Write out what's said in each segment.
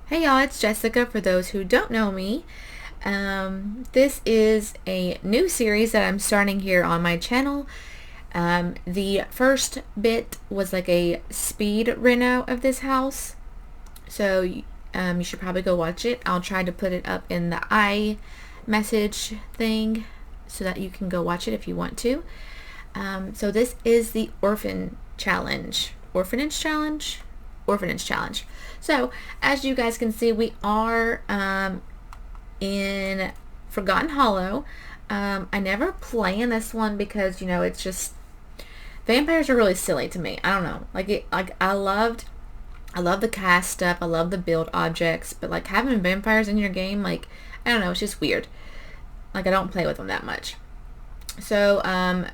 Hey y'all, it's Jessica for those who don't know me. This is a new series that I'm starting here on my channel. The first bit was like a speed reno of this house. So you should probably go watch it. I'll try to put it up in the iMessage thing so that you can go watch it if you want to. So this is the Orphanage Challenge. So as you guys can see, we are in Forgotten Hollow. I never play in this one because, you know, it's just, vampires are really silly to me. I don't know. I love the cast stuff. I love the build objects, but like having vampires in your game, like, I don't know, it's just weird. Like, I don't play with them that much. So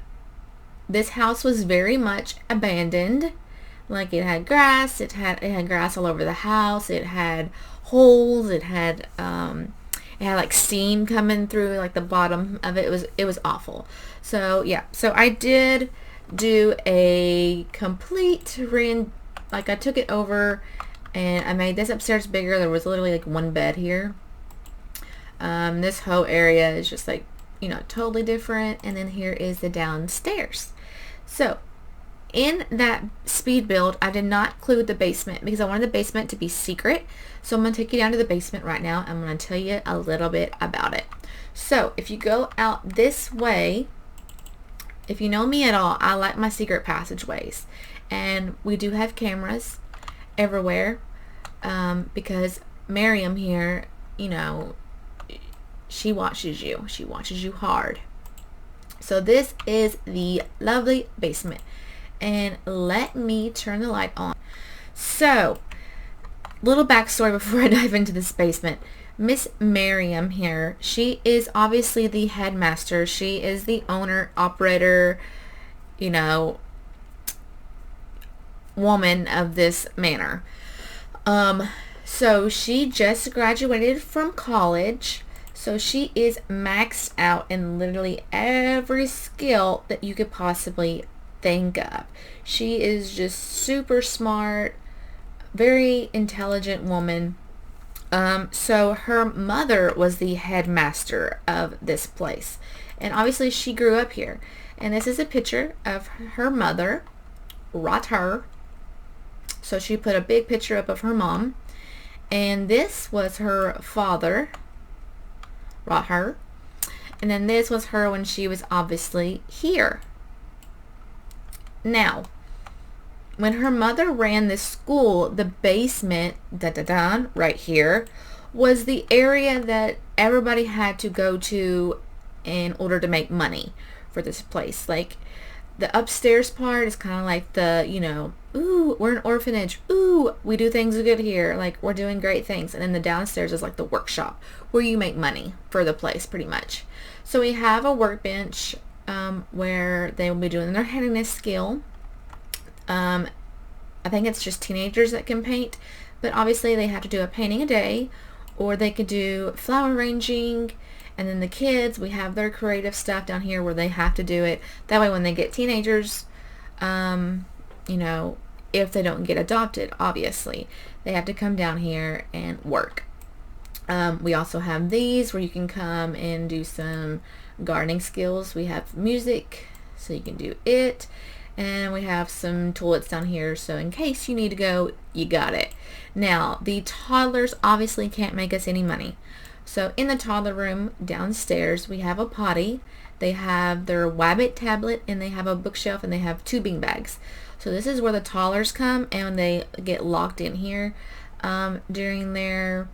this house was very much abandoned. Like, it had grass, it had grass all over the house, it had holes, it had like steam coming through like the bottom of it. It was awful. So yeah, so I did do a complete like I took it over and I made this upstairs bigger. There was literally like one bed here. This whole area is just like, you know, totally different. And then here is the downstairs. So in that speed build, I did not include the basement because I wanted the basement to be secret. So I'm going to take you down to the basement right now. I'm going to tell you a little bit about it. So if you go out this way, if you know me at all, I like my secret passageways. And we do have cameras everywhere because Miriam here, you know, she watches you. She watches you hard. So this is the lovely basement. And let me turn the light on. So, little backstory before I dive into this basement. Miss Miriam here, she is obviously the headmaster. She is the owner, operator, you know, woman of this manor. So she just graduated from college. So she is maxed out in literally every skill that you could possibly think of. She is just super smart, very intelligent woman. So her mother was the headmaster of this place, and obviously she grew up here. And this is a picture of her mother, right her. So she put a big picture up of her mom, and this was her father, right her. And then this was her when she was obviously here. Now, when her mother ran this school, the basement, right here, was the area that everybody had to go to in order to make money for this place. Like, the upstairs part is kind of like the, you know, ooh, we're an orphanage. Ooh, we do things good here. Like, we're doing great things. And then the downstairs is like the workshop where you make money for the place, pretty much. So we have a workbench where they will be doing their handiness skill. I think it's just teenagers that can paint, but obviously they have to do a painting a day, or they could do flower arranging. And then the kids, we have their creative stuff down here where they have to do it. That way when they get teenagers, you know, if they don't get adopted, obviously, they have to come down here and work. We also have these where you can come and do some gardening skills. We have music, so you can do it. And we have some toilets down here, so in case you need to go, you got it. Now, the toddlers obviously can't make us any money. So in the toddler room downstairs, we have a potty. They have their Wabbit tablet, and they have a bookshelf, and they have 2 bean bags. So this is where the toddlers come, and they get locked in here during their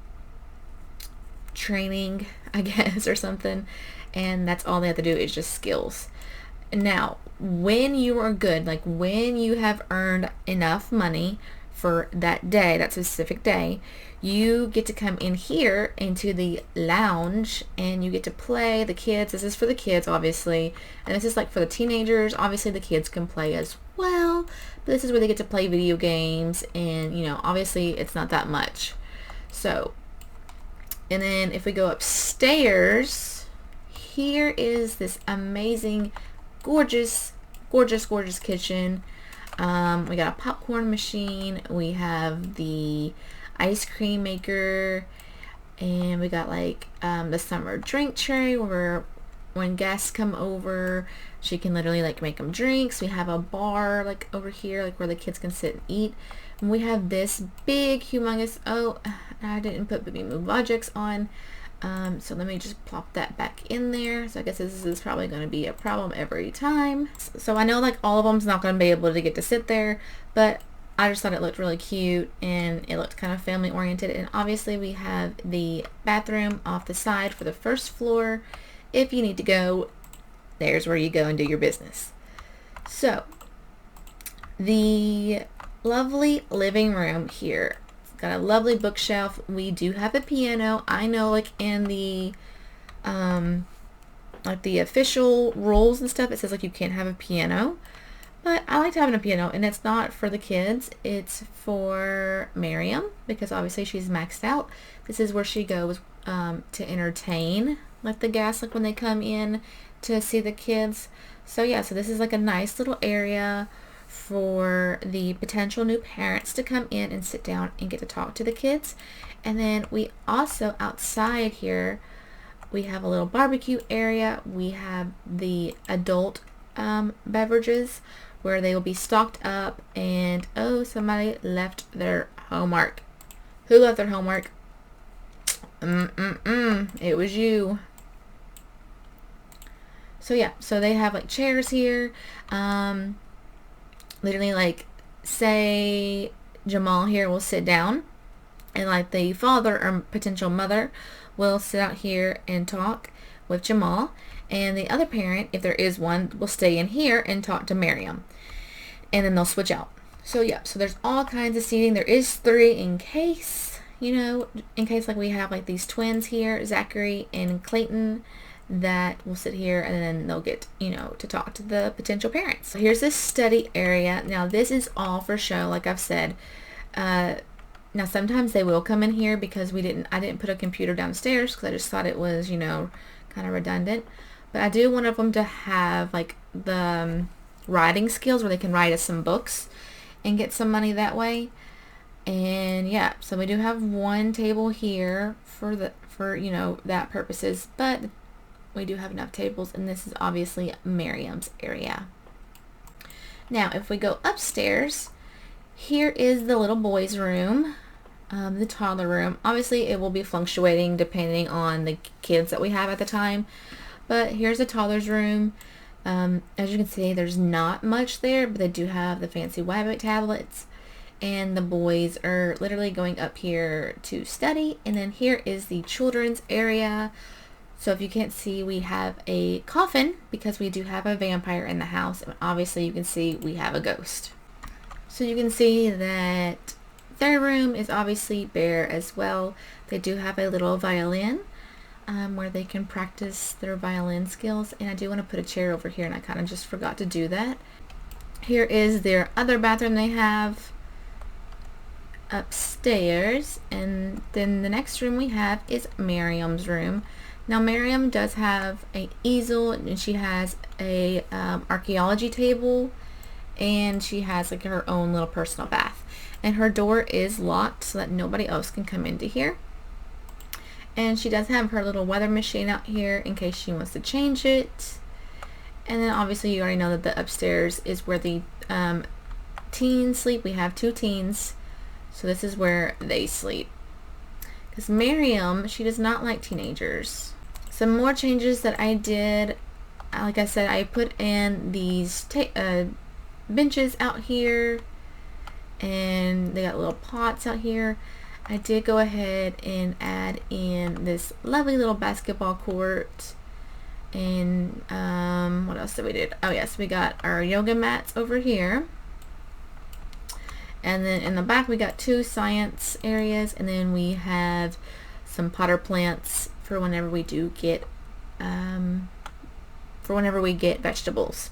training, I guess, or something. And that's all they have to do is just skills. Now, when you are good, like when you have earned enough money for that day, that specific day, you get to come in here into the lounge and you get to play. The kids, this is for the kids obviously, and this is like for the teenagers. Obviously the kids can play as well, but this is where they get to play video games, and you know, obviously it's not that much. So, and then if we go upstairs, here is this amazing, gorgeous kitchen. We got a popcorn machine. We have the ice cream maker, and we got like the summer drink tray where when guests come over, she can literally like make them drinks. We have a bar like over here, like where the kids can sit and eat. And we have this big, humongous, oh, I didn't put Baby Move objects on. So let me just plop that back in there. So I guess this is probably going to be a problem every time. So I know like all of them's not going to be able to get to sit there, but I just thought it looked really cute and it looked kind of family oriented. And obviously we have the bathroom off the side for the first floor. If you need to go, there's where you go and do your business. So the lovely living room here. It's got a lovely bookshelf. We do have a piano. I know like in the like the official rules and stuff, it says like you can't have a piano. But I liked having a piano, and it's not for the kids. It's for Miriam because obviously she's maxed out. This is where she goes to entertain like the guests, like when they come in to see the kids. So yeah, so this is like a nice little area for the potential new parents to come in and sit down and get to talk to the kids. And then we also outside here, we have a little barbecue area. We have the adult beverages where they will be stocked up. And oh, somebody left their homework. Who left their homework? It was you. So yeah, so they have like chairs here. Literally like say Jamal here will sit down, and like the father or potential mother will sit out here and talk with Jamal, and the other parent, if there is one, will stay in here and talk to Miriam, and then they'll switch out. So yeah, so there's all kinds of seating. There is 3 in case, you know, in case like we have like these twins here, Zachary and Clayton, that will sit here, and then they'll get, you know, to talk to the potential parents. So here's this study area. Now this is all for show, like I've said. Now sometimes they will come in here because I didn't put a computer downstairs because I just thought it was, you know, kind of redundant. But I do want them to have like the writing skills where they can write us some books and get some money that way. And yeah, so we do have one table here for you know, that purposes, but we do have enough tables, and this is obviously Miriam's area. Now if we go upstairs, here is the little boys room, the toddler room. Obviously it will be fluctuating depending on the kids that we have at the time, but here's the toddler's room. As you can see, there's not much there, but they do have the fancy Wabbit tablets, and the boys are literally going up here to study. And then here is the children's area. So if you can't see, we have a coffin because we do have a vampire in the house, and obviously you can see we have a ghost. So you can see that their room is obviously bare as well. They do have a little violin where they can practice their violin skills, and I do want to put a chair over here, and I kind of just forgot to do that. Here is their other bathroom they have upstairs, and then the next room we have is Miriam's room. Now Miriam does have an easel, and she has a archaeology table, and she has like her own little personal bath, and her door is locked so that nobody else can come into here. And she does have her little weather machine out here in case she wants to change it. And then obviously you already know that the upstairs is where the teens sleep. We have 2 teens, so this is where they sleep. Because Miriam, she does not like teenagers. Some more changes that I did, like I said, I put in these benches out here, and they got little pots out here. I did go ahead and add in this lovely little basketball court. And what else did we do? Oh yes, we got our yoga mats over here. And then in the back we got 2 science areas, and then we have some potter plants for whenever we do get vegetables.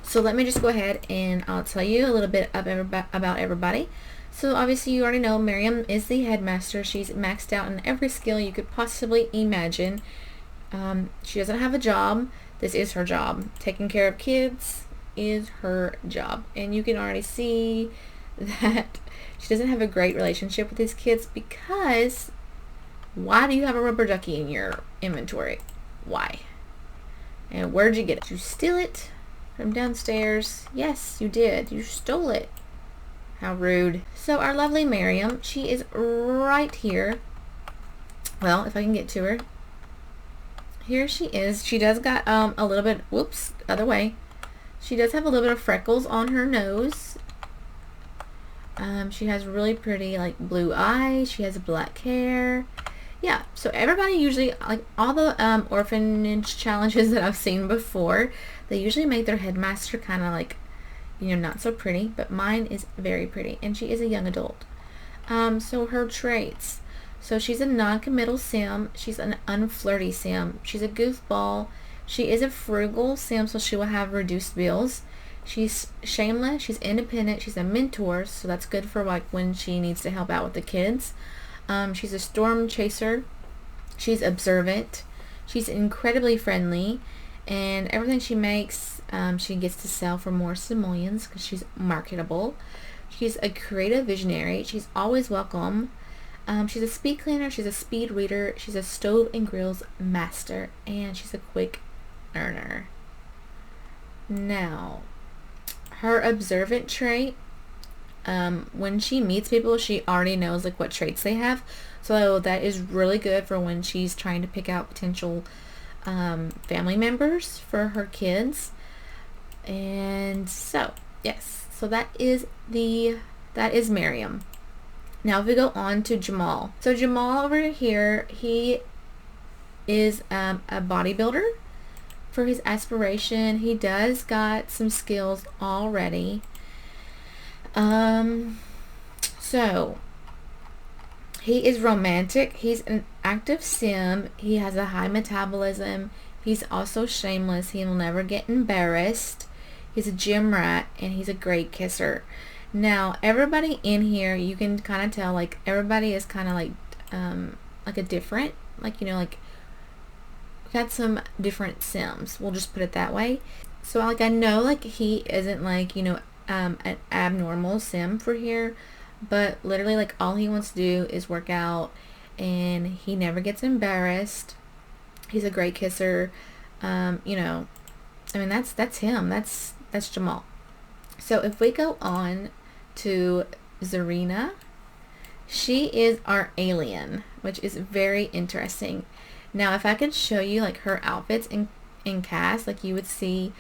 So let me just go ahead and I'll tell you a little bit about everybody. So obviously you already know Miriam is the headmaster. She's maxed out in every skill you could possibly imagine. She doesn't have a job. This is her job. Taking care of kids is her job, and you can already see that she doesn't have a great relationship with these kids because why do you have a rubber ducky in your inventory? Why? And where'd you get it? Did you steal it from downstairs? Yes, you did. You stole it. How rude. So our lovely Miriam, she is right here. Well, if I can get to her. Here she is. She does got a little bit, whoops, other way. She does have a little bit of freckles on her nose. She has really pretty like blue eyes. She has black hair. Yeah, so everybody usually, like all the orphanage challenges that I've seen before, they usually make their headmaster kind of like, you know, not so pretty, but mine is very pretty, and she is a young adult. So her traits. So she's a non-committal sim. She's an unflirty sim. She's a goofball. She is a frugal sim, so she will have reduced bills. She's shameless. She's independent. She's a mentor, so that's good for like when she needs to help out with the kids. She's a storm chaser. She's observant. She's incredibly friendly, and everything she makes, she gets to sell for more simoleons because she's marketable. She's a creative visionary. She's always welcome. She's a speed cleaner. She's a speed reader. She's a stove and grills master, and she's a quick earner. Now, her observant trait. When she meets people, she already knows like what traits they have, so that is really good for when she's trying to pick out potential family members for her kids. And so yes, so that is Miriam. Now if we go on to Jamal. So Jamal over here, he is a bodybuilder. For his aspiration, he does got some skills already. So he is romantic. He's an active sim. He has a high metabolism. He's also shameless. He will never get embarrassed. He's a gym rat, and he's a great kisser. Now, everybody in here, you can kind of tell, like, everybody is kind of like a different, like, you know, like, we got some different sims. We'll just put it that way. So, like, I know, like, he isn't, like, you know, an abnormal sim for here, but literally like all he wants to do is work out, and he never gets embarrassed. He's a great kisser. You know, I mean that's him. That's Jamal. So if we go on to Serena, she is our alien, which is very interesting. Now if I could show you like her outfits in cast, like you would see,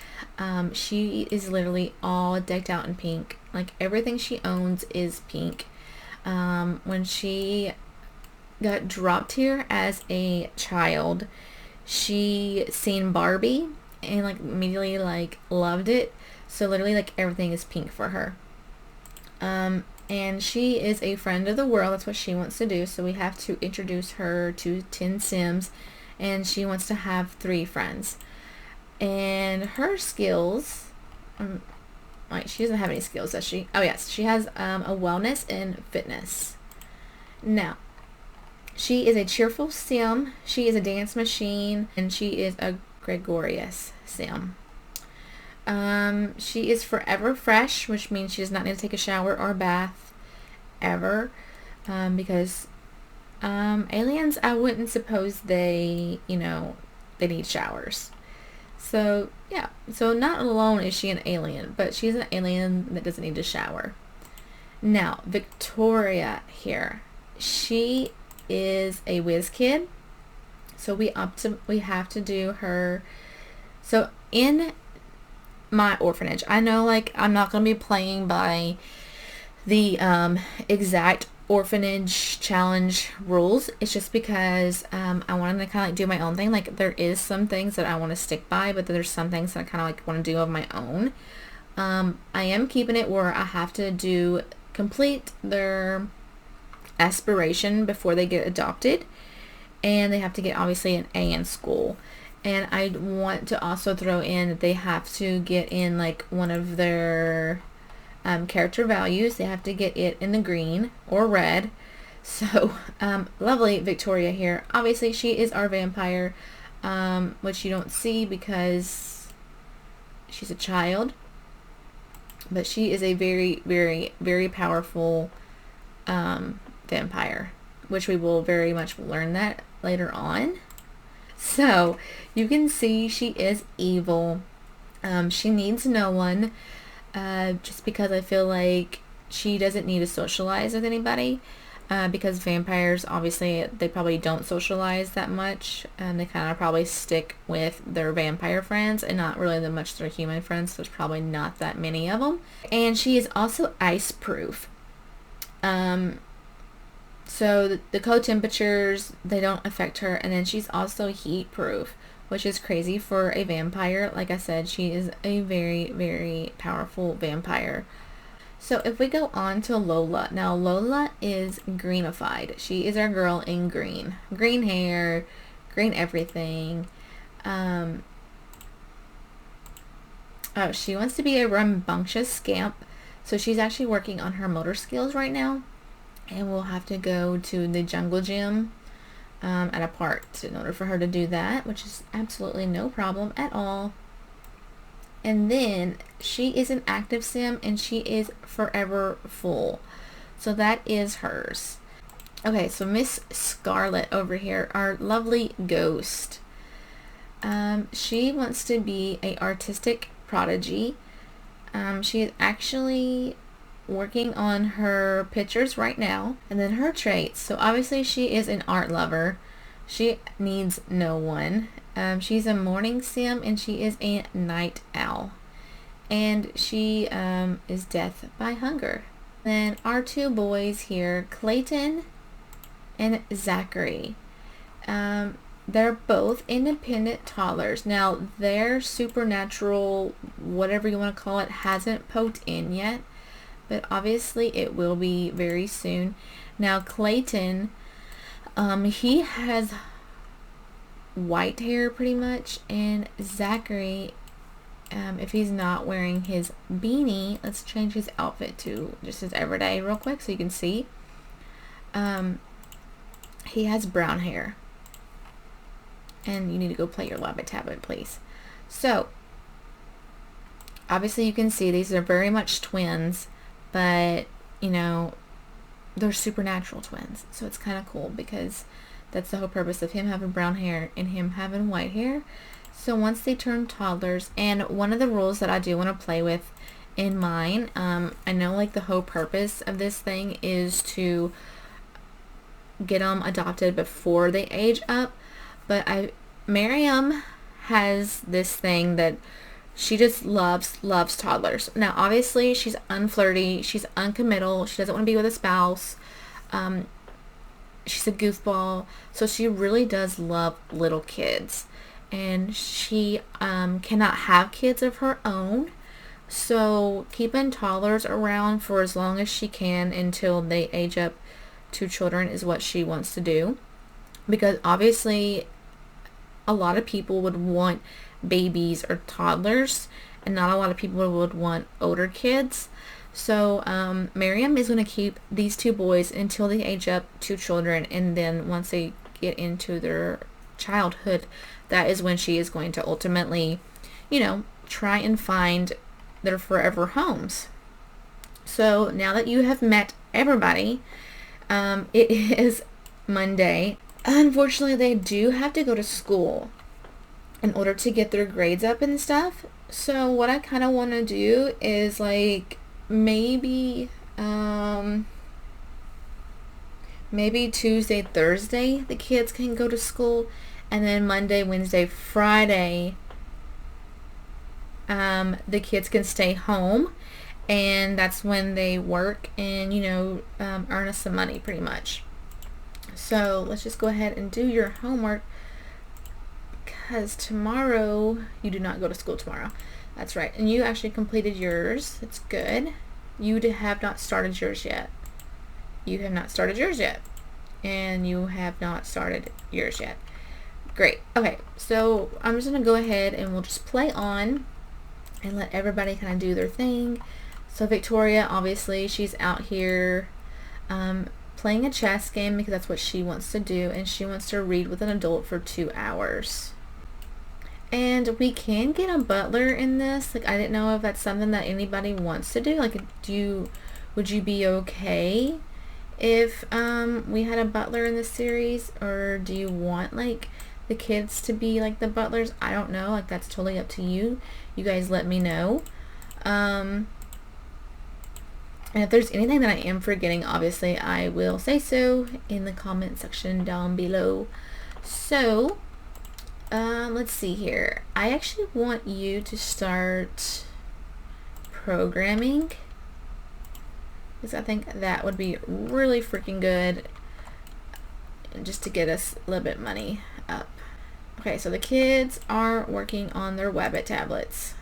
she is literally all decked out in pink. Like everything she owns is pink. When she got dropped here as a child, she seen Barbie and like immediately like loved it. So literally like everything is pink for her. And she is a friend of the world. That's what she wants to do. So we have to introduce her to 10 Sims, and she wants to have 3 friends. And her skills, wait, she doesn't have any skills, does she? Oh yes, she has a wellness and fitness. Now, she is a cheerful sim, she is a dance machine, and she is a gregarious sim. She is forever fresh, which means she does not need to take a shower or a bath ever, because aliens, I wouldn't suppose they, you know, they need showers. So, yeah. So, not alone is she an alien, but she's an alien that doesn't need to shower. Now, Victoria here. She is a whiz kid. So, we have to do her. So, in my orphanage, I know, like, I'm not going to be playing by the exact orphanage challenge rules. It's just because I wanted to kind of like do my own thing. Like there is some things that I want to stick by, but there's some things that I kind of like want to do of my own. I am keeping it where I have to complete their aspiration before they get adopted, and they have to get obviously an A in school. And I want to also throw in that they have to get in like one of their character values. They have to get it in the green or red. So lovely Victoria here. Obviously she is our vampire, which you don't see because she's a child. But she is a very, very, very powerful vampire, which we will very much learn that later on. So you can see she is evil. She needs no one, just because I feel like she doesn't need to socialize with anybody, because vampires, obviously, they probably don't socialize that much, and they kind of probably stick with their vampire friends and not really that much their human friends. So there's probably not that many of them. And she is also ice proof. So the cold temperatures, they don't affect her. And then she's also heat proof, which is crazy for a vampire. Like I said, she is a very, very powerful vampire. So if we go on to Lola. Now Lola is greenified. She is our girl in green. Green hair, green everything. Oh, she wants to be a rambunctious scamp. So she's actually working on her motor skills right now. And we'll have to go to the jungle gym at a park in order for her to do that, which is absolutely no problem at all. And then she is an active sim, and she is forever full. So that is hers. Okay, so Miss Scarlet over here, our lovely ghost. She wants to be a artistic prodigy. She is actually working on her pictures right now. And then her traits. So obviously she is an art lover. She needs no one. She's a morning sim, and she is a night owl. And she is death by hunger. Then our two boys here, Clayton and Zachary. They're both independent toddlers. Now, their supernatural, whatever you want to call it, hasn't poked in yet. But obviously it will be very soon. Now, Clayton, he has white hair pretty much, and Zachary, if he's not wearing his beanie, let's change his outfit to just his everyday real quick so you can see. He has brown hair, and you need to go play your Rabbit tablet, please. So obviously you can see these are very much twins, but you know, they're supernatural twins, so it's kind of cool because that's the whole purpose of him having brown hair and him having white hair. So once they turn toddlers, and one of the rules that I do want to play with in mine, I know like the whole purpose of this thing is to get them adopted before they age up, but Miriam has this thing that she just loves toddlers. Now obviously she's unflirty, she's uncommittal, she doesn't want to be with a spouse, she's a goofball, so she really does love little kids, and she cannot have kids of her own, so keeping toddlers around for as long as she can until they age up to children is what she wants to do, because obviously a lot of people would want babies or toddlers, and not a lot of people would want older kids. So Miriam is going to keep these two boys until they age up to children, and then once they get into their childhood, that is when she is going to ultimately, you know, try and find their forever homes. So now that you have met everybody, it is Monday. Unfortunately, they do have to go to school in order to get their grades up and stuff. So what I kind of want to do is like maybe Tuesday, Thursday the kids can go to school, and then Monday, Wednesday, Friday the kids can stay home, and that's when they work and, you know, earn us some money pretty much. So let's just go ahead and do your homework, because tomorrow you do not go to school tomorrow. That's right. And you actually completed yours. That's good. You have not started yours yet. You have not started yours yet. And you have not started yours yet. Great. Okay, so I'm just going to go ahead and we'll just play on and let everybody kind of do their thing. So Victoria, obviously, she's out here playing a chess game because that's what she wants to do, and she wants to read with an adult for 2 hours. And we can get a butler in this. Like, I didn't know if that's something that anybody wants to do. Like, would you be okay if we had a butler in this series, or do you want like the kids to be like the butlers? I don't know. Like, that's totally up to you. You guys let me know. And if there's anything that I am forgetting, obviously I will say so in the comment section down below. So let's see here. I actually want you to start programming, because I think that would be really freaking good, just to get us a little bit money up. Okay, so the kids are working on their Wabbit tablets.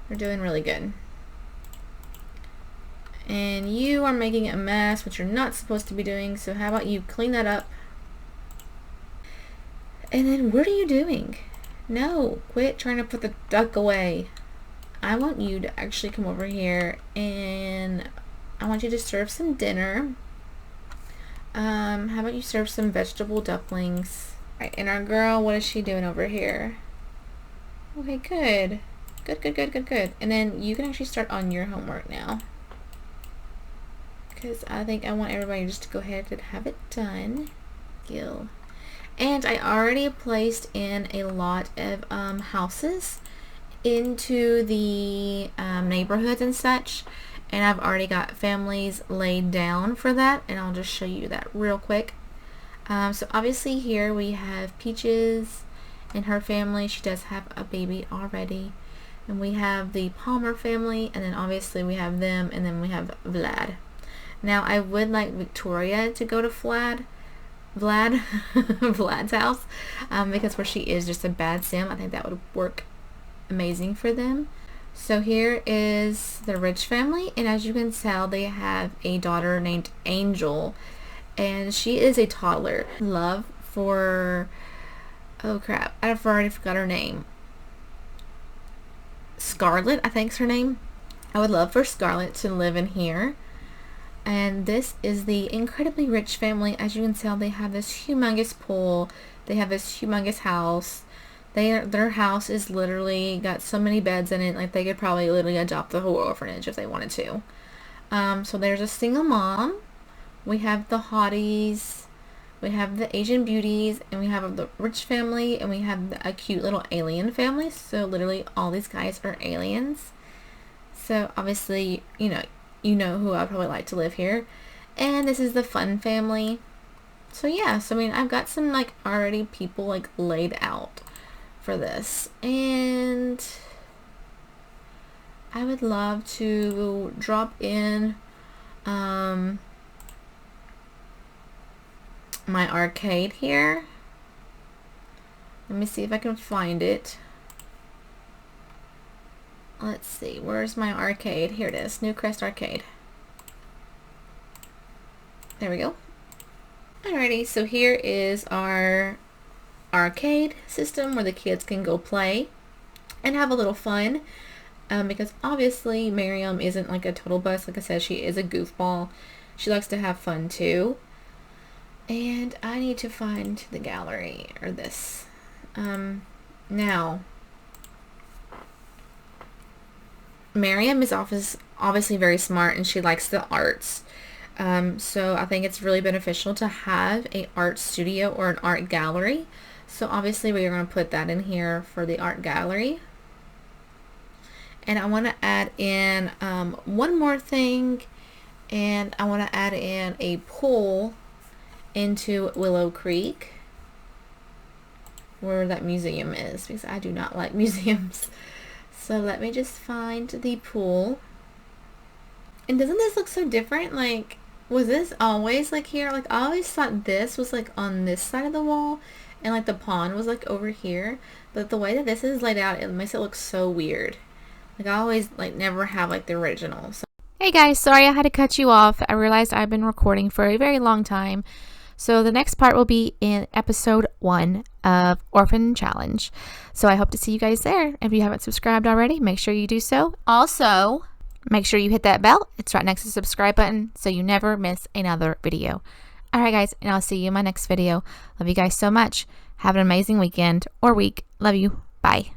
They're doing really good. And you are making a mess, which you're not supposed to be doing, so how about you clean that up? And then what are you doing? No, quit trying to put the duck away. I want you to actually come over here, and I want you to serve some dinner. How about you serve some vegetable dumplings? Right, and our girl, what is she doing over here? Okay, good. Good. And then you can actually start on your homework now, because I think I want everybody just to go ahead and have it done. Gil. And I already placed in a lot of houses into the neighborhoods and such, and I've already got families laid down for that, and I'll just show you that real quick. So obviously here we have Peaches and her family. She does have a baby already. And we have the Palmer family, and then obviously we have them, and then we have Vlad. Now I would like Victoria to go to Vlad's house, because where she is just a bad sim. I think that would work amazing for them. So here is the Rich family, and as you can tell, they have a daughter named Angel, and she is a toddler. Love for, oh crap, I've already forgot her name. Scarlett, I think is her name. I would love for Scarlett to live in here. And this is the incredibly rich family. As you can tell, they have this humongous pool. They have this humongous house. Their house is literally got so many beds in it, like they could probably literally adopt the whole orphanage if they wanted to. So there's a single mom. We have the hotties. We have the Asian beauties, and we have the rich family, and we have a cute little alien family. So literally all these guys are aliens. So obviously, you know who I'd probably like to live here. And this is the fun family. So yeah, so I mean, I've got some like already people like laid out for this. And I would love to drop in my arcade here. Let me see if I can find it. Let's see, where's my arcade? Here it is, Newcrest Arcade. There we go. Alrighty, so here is our arcade system where the kids can go play and have a little fun. Because obviously Miriam isn't like a total bust. Like I said, she is a goofball. She likes to have fun too. And I need to find the gallery, or this. Now, Miriam is obviously very smart, and she likes the arts. So I think it's really beneficial to have a art studio or an art gallery. So obviously we're going to put that in here for the art gallery. And I want to add in one more thing, and I want to add in a pool into Willow Creek, where that museum is, because I do not like museums. So let me just find the pool. And doesn't this look so different? Like, was this always like here? Like, I always thought this was like on this side of the wall, and like the pond was like over here. But the way that this is laid out, it makes it look so weird. Like, I always like never have like the original. So. Hey guys, sorry I had to cut you off. I realized I've been recording for a very long time. So the next part will be in episode 1 of Orphan Challenge. So I hope to see you guys there. If you haven't subscribed already, make sure you do so. Also, make sure you hit that bell. It's right next to the subscribe button so you never miss another video. Alright guys, and I'll see you in my next video. Love you guys so much. Have an amazing weekend or week. Love you. Bye.